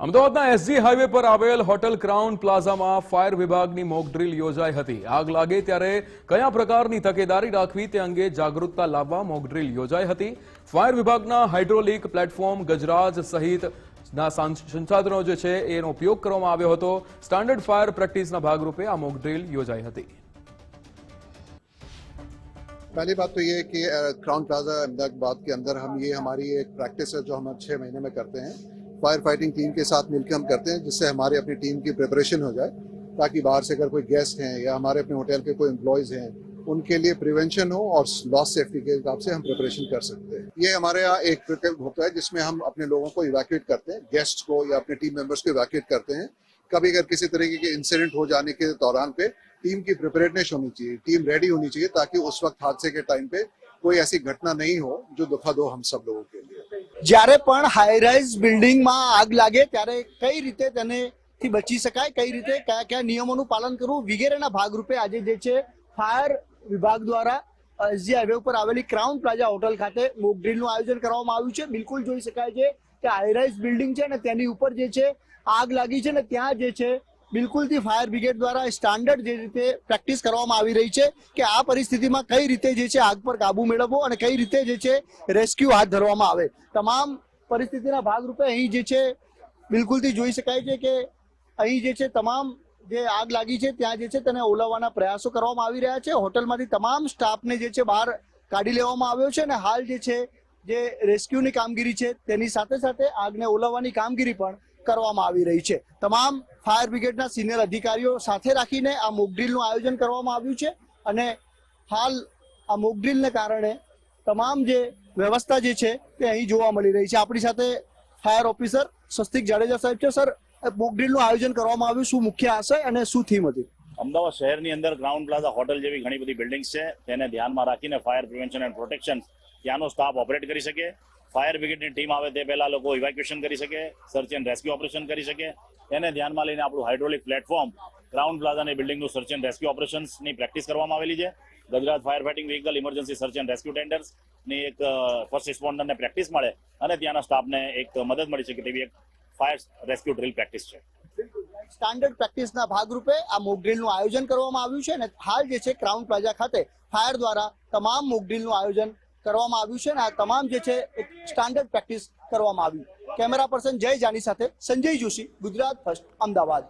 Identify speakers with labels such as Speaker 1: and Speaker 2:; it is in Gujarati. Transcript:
Speaker 1: અમદાવાદના એસજી હાઈવે પર આવેલ હોટલ ક્રાઉન પ્લાઝામાં ફાયર વિભાગની મોક ડ્રીલ યોજાઈ હતી। આગ લાગે ત્યારે કયા પ્રકારની તકેદારી રાખવી તે અંગે જાગૃતતા લાવવા મોક ડ્રીલ યોજાઈ હતી। ફાયર વિભાગના હાઇડ્રોલિક પ્લેટફોર્મ ગજરાજ સહિતના સંસાધનો જે છે એનો ઉપયોગ કરવામાં આવ્યો હતો। સ્ટાન્ડર્ડ ફાયર પ્રેક્ટિસના ભાગરૂપે આ મોક ડ્રીલ યોજાઈ હતી।
Speaker 2: पहली बात तो ये है कि क्राउन प्लाजा अहमदाबाद के अंदर हम ये हमारी एक प्रैक्टिस है जो हम 6 महीने में करते हैं। फायर फाइटिंग टीम के साथ मिलकर हम करते हैं जिससे हमारे अपनी टीम की प्रिपरेशन हो जाए ताकि बाहर से अगर कोई गेस्ट हैं या हमारे अपने होटल के कोई एम्प्लॉयज़ हैं उनके लिए प्रिवेंशन हो और लॉस सेफ्टी के हिसाब से हम प्रिपरेशन कर सकते हैं। ये हमारे यहाँ एक होता है जिसमें हम अपने लोगों को इवैक्यूएट करते हैं, गेस्ट को या अपने टीम मेंबर्स को इवैक्यूएट करते हैं। कभी अगर किसी तरीके के इंसिडेंट हो जाने के दौरान पे टीम की प्रिपेयर्डनेस होनी चाहिए, टीम रेडी होनी चाहिए ताकि उस वक्त हादसे के टाइम पे कोई ऐसी घटना नहीं हो जो दुखद हो हम सब लोगों के लिए।
Speaker 3: જ્યારે પણ હાઈ રાઇઝ બિલ્ડિંગમાં આગ લાગે ત્યારે કઈ રીતે તેનેથી બચી શકાય, કઈ રીતે કયા કયા નિયમોનું પાલન કરવું વગેરેના ભાગરૂપે આજે જે છે ફાયર વિભાગ દ્વારા એસજી હાઈવે ઉપર આવેલી ક્રાઉન પ્લાઝા હોટલ ખાતે મોક ડ્રીલનું આયોજન કરવામાં આવ્યું છે। બિલકુલ જોઈ શકાય છે કે હાઈ રાઇઝ બિલ્ડિંગ છે ને તેની ઉપર જે છે આગ લાગી છે ને ત્યાં જે છે બિલકુલથી ફાયર બ્રિગેડ દ્વારા સ્ટાન્ડર્ડ જે રીતે પ્રેક્ટિસ કરવામાં આવી રહી છે કે આ પરિસ્થિતિમાં કઈ રીતે જે છે આગ પર કાબુ મેળવવો અને કઈ રીતે જે છે રેસ્ક્યુ હાથ ધરવામાં આવે। તમામ પરિસ્થિતિના ભાગરૂપે અહીં જે છે બિલકુલથી જોઈ શકાય છે કે અહીં જે છે તમામ જે આગ લાગી છે ત્યાં જે છે તેને ઓલવવાના પ્રયાસો કરવામાં આવી રહ્યા છે। હોટલમાંથી તમામ સ્ટાફને જે છે બહાર કાઢી લેવામાં આવ્યો છે અને હાલ જે છે જે રેસ્ક્યુની કામગીરી છે તેની સાથે સાથે આગને ઓલવવાની કામગીરી પણ કરવામાં આવી રહી છે। તમામ ફાયર બ્રિગેડના સિનિયર અધિકારીઓ સાથે રાખીને આ મોક ડ્રીલનું આયોજન કરવામાં આવ્યું છે અને હાલ આ મોક ડ્રીલને કારણે તમામ જે વ્યવસ્થા જે છે તે અહીં જોવા મળી રહી છે। આપણી સાથે ફાયર ઓફિસર સ્વસ્તિક જાડેજા સાહેબ છે। સર, મોક ડ્રીલનું આયોજન કરવામાં આવ્યું, શું મુખ્ય આશય અને શું થીમ હતી?
Speaker 4: અમદાવાદ શહેરની અંદર ક્રાઉન પ્લાઝા હોટલ જેવી ઘણી બધી બિલ્ડિંગ્સ છે, તેને ધ્યાનમાં રાખીને ફાયર પ્રિવેન્શન એન્ડ પ્રોટેક્શન ત્યાંનો સ્ટાફ ઓપરેટ કરી શકે, ફાયર બ્રિગેડની ટીમ આવે તે પહેલા લોકો ઇવેક્યુએશન કરી શકે, સર્ચ એન્ડ રેસ્ક્યુ ઓપરેશન કરી શકે। તેને ધ્યાનમાં લઈને આપણું હાઇડ્રોલિક પ્લેટફોર્મ ક્રાઉન પ્લાઝાની બિલ્ડિંગનું સર્ચ એન્ડ રેસ્ક્યુ ઓપરેશન્સની પ્રેક્ટિસ કરવામાં આવેલી છે। Gujarat fire fighting vehicle emergency search and rescue ટેન્ડર્સની એક ફર્સ્ટ રિસ્પોન્ડરને પ્રેક્ટિસ મળે અને ત્યાંના સ્ટાફને એક મદદ મળી શકે તેવી એક ફાયર રેસ્ક્યુ ડ્રીલ પ્રેક્ટિસ છે।
Speaker 3: સ્ટાન્ડર્ડ પ્રેક્ટિસના ભાગરૂપે આ મોક ડ્રીલનું આયોજન કરવામાં આવ્યું છે અને હાલ જે છે ક્રાઉન પ્લાઝા ખાતે ફાયર દ્વારા તમામ મોક ડ્રીલનું આયોજન કરવામાં આવ્યું છે અને આ તમામ જે છે એક સ્ટાન્ડર્ડ પ્રેક્ટિસ કરવામાં આવી। કેમેરા પર્સન જય જાની સાથે સંજય જોશી, ગુજરાત ફર્સ્ટ, અમદાવાદ।